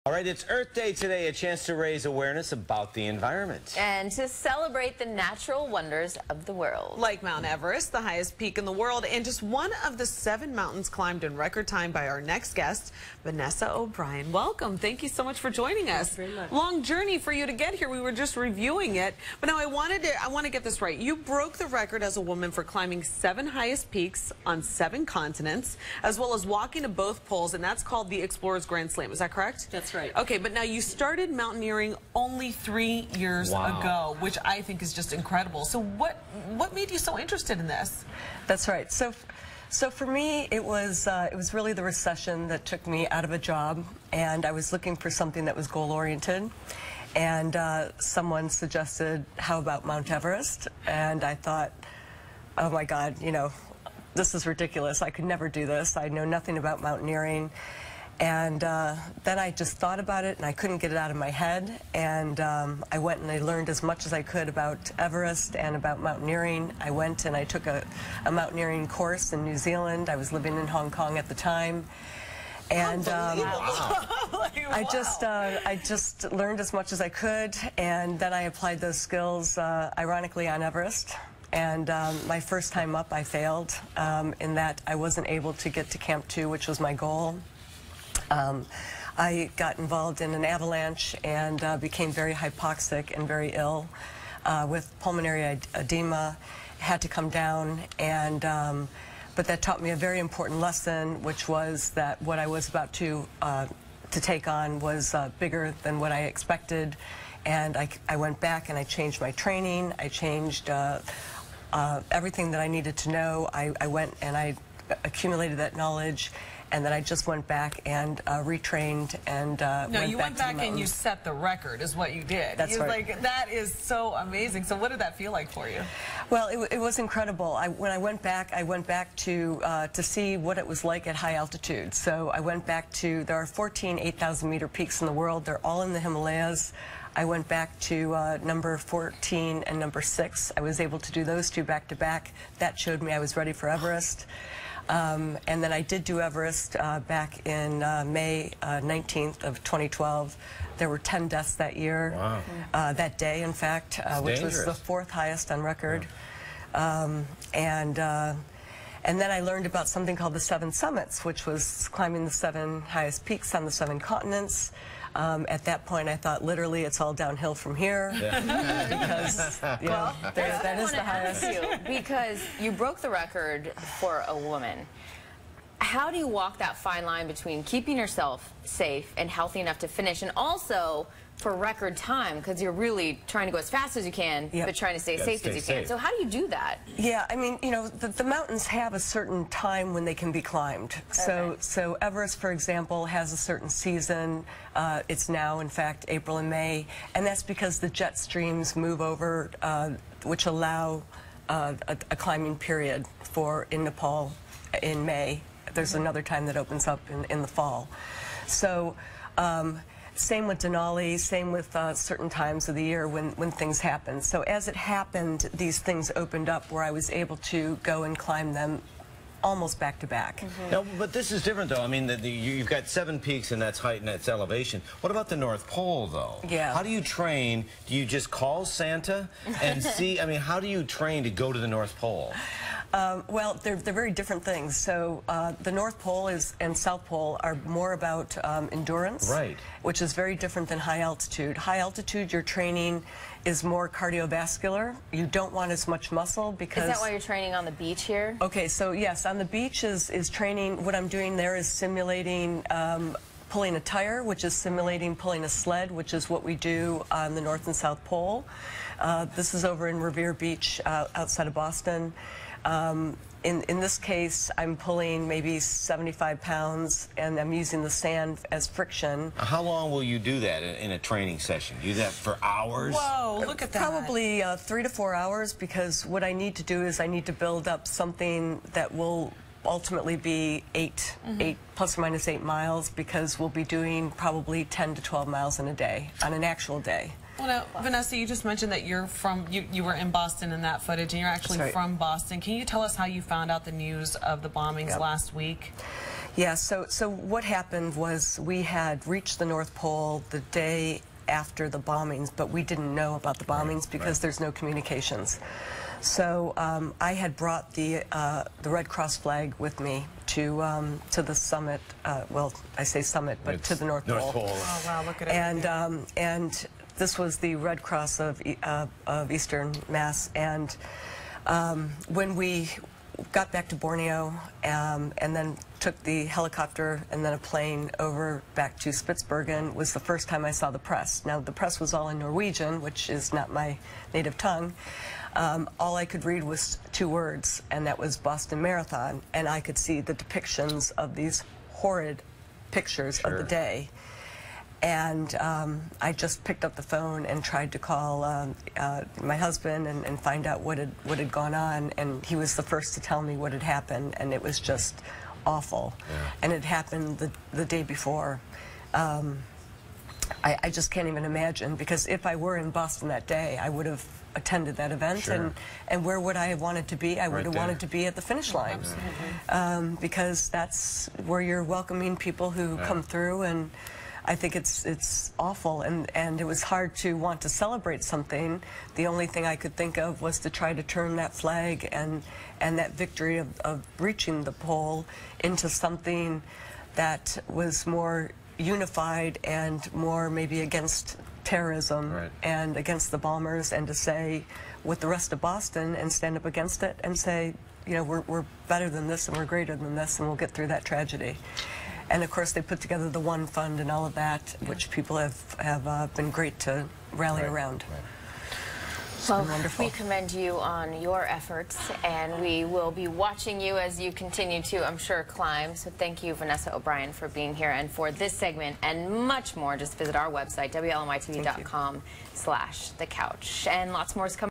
All right, it's Earth Day today, a chance to raise awareness about the environment. And to celebrate the natural wonders of the world. Like Mount Everest, the highest peak in the world, and just one of the 7 mountains climbed in record time by our next guest, Vanessa O'Brien. Welcome. Thank you so much for joining us. Thank you very much. Long journey for you to get here. We were just reviewing it. But now I want to get this right. You broke the record as a woman for climbing 7 highest peaks on 7 continents, as well as walking to both poles, and that's called the Explorer's Grand Slam. Is that correct? That's right. Okay, but now you started mountaineering only 3 years ago, which I think is just incredible. So what made you so interested in this? That's right. So for me, it was really the recession that took me out of a job, and I was looking for something that was goal-oriented. And someone suggested, how about Mount Everest? And I thought, oh my God, you know, this is ridiculous. I could never do this. I know nothing about mountaineering. And then I just thought about it, and I couldn't get it out of my head. And I went and I learned as much as I could about Everest and about mountaineering. I went and I took a mountaineering course in New Zealand. I was living in Hong Kong at the time. And I just learned as much as I could, and then I applied those skills, ironically, on Everest. And my first time up, I failed in that I wasn't able to get to Camp 2, which was my goal. I got involved in an avalanche and became very hypoxic and very ill with pulmonary edema. Had to come down, and but that taught me a very important lesson, which was that what I was about to take on was bigger than what I expected. And I went back and I changed my training. I changed everything that I needed to know. I went and I accumulated that knowledge. And then I just went back and retrained and No, you went back and you set the record, is what you did. That's right. Like, that is so amazing. So what did that feel like for you? Well, it was incredible. When I went back to see what it was like at high altitude. So I went back to, there are 14 8,000-meter peaks in the world. They're all in the Himalayas. I went back to number 14 and number 6. I was able to do those 2 back to back. That showed me I was ready for Everest. And then I did do Everest back in May 19th of 2012. There were 10 deaths that year, that day, in fact, which was the 4th highest on record. And then I learned about something called the 7 summits, which was climbing the 7 highest peaks on the 7 continents. At that point, I thought, literally, it's all downhill from here, because you know, that is the highest. Because you broke the record for a woman. How do you walk that fine line between keeping yourself safe and healthy enough to finish, and also for record time, because you're really trying to go as fast as you can, but trying to stay safe as you can. So how do you do that? Yeah, I mean, you know, the mountains have a certain time when they can be climbed. So Everest, for example, has a certain season. It's now, in fact, April and May, and that's because the jet streams move over, which allow a climbing period in Nepal in May. There's another time that opens up in the fall. So same with Denali, same with certain times of the year when things happen. So as it happened, these things opened up where I was able to go and climb them almost back to back. No, but this is different, though. I mean, you've got 7 peaks, and that's height and that's elevation. What about the North Pole, though? Yeah. How do you train? Do you just call Santa and see? I mean, how do you train to go to the North Pole? Well, they're very different things. So the North Pole and South Pole are more about endurance, which is very different than high altitude. High altitude, your training is more cardiovascular. You don't want as much muscle because... Is that why you're training on the beach here? Okay, so yes, on the beach is training. What I'm doing there is simulating pulling a tire, which is simulating pulling a sled, which is what we do on the North and South Pole. This is over in Revere Beach outside of Boston. In this case, I'm pulling maybe 75 pounds, and I'm using the sand as friction. How long will you do that in a training session? Do you do that for hours? Whoa, look at that. Probably 3 to 4 hours, because what I need to do is I need to build up something that will ultimately be 8 plus or minus 8 miles, because we'll be doing probably 10 to 12 miles in a day, on an actual day. Well, now, Vanessa, you just mentioned that you're from, you were in Boston in that footage, and you're actually from Boston. Can you tell us how you found out the news of the bombings last week? Yeah, so what happened was we had reached the North Pole the day after the bombings, but we didn't know about the bombings because there's no communications. So I had brought the Red Cross flag with me to the summit. Well, I say summit, but to the North Pole. Oh wow, look at it. And this was the Red Cross of Eastern Mass. And when we got back to Borneo and then took the helicopter and then a plane over back to Spitsbergen, was the first time I saw the press. Now, the press was all in Norwegian, which is not my native tongue. All I could read was 2 words, and that was Boston Marathon, and I could see the depictions of these horrid pictures of the day. And I just picked up the phone and tried to call my husband and find out what had gone on. And he was the first to tell me what had happened, and it was just awful. Yeah. And it happened the day before. I just can't even imagine, because if I were in Boston that day, I would have attended that event. Sure. And where would I have wanted to be? I would have wanted to be at the finish line. Because that's where you're welcoming people who come through, and I think it's awful, and it was hard to want to celebrate something. The only thing I could think of was to try to turn that flag and that victory of reaching the pole into something that was more unified and more maybe against terrorism and against the bombers, and to say with the rest of Boston and stand up against it and say, you know, we're better than this and we're greater than this, and we'll get through that tragedy. And of course, they put together the One Fund and all of that, which people have been great to rally around. Well, we commend you on your efforts, and we will be watching you as you continue to, I'm sure, climb. So thank you, Vanessa O'Brien, for being here and for this segment and much more. Just visit our website, WLMITV.com/thecouch. And lots more is coming.